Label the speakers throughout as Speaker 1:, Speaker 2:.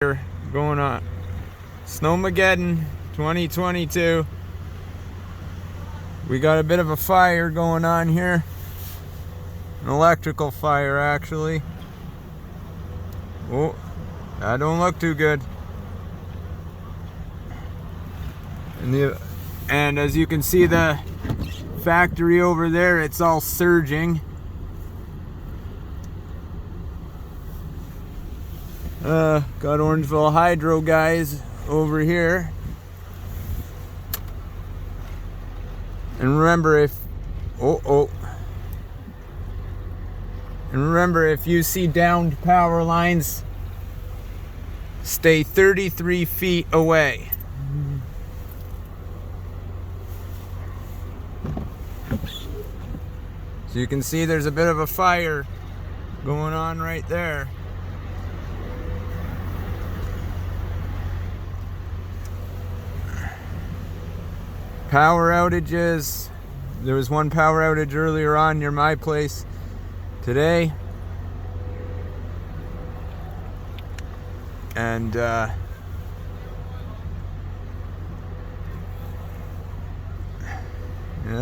Speaker 1: Here going on Snowmageddon 2022. We got a bit of a fire going on here, an electrical fire actually. Oh, that don't look too good. And as you can see, the factory over there, it's all surging. Got Orangeville Hydro guys over here. And remember, if you see downed power lines, stay 33 feet away. So you can see there's a bit of a fire going on right there. Power outages. There was one power outage earlier on near my place today. And yeah,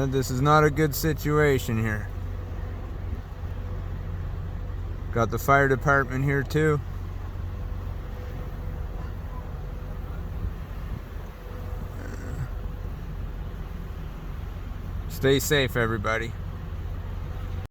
Speaker 1: this is not a good situation here. Got the fire department here too. Stay safe, everybody.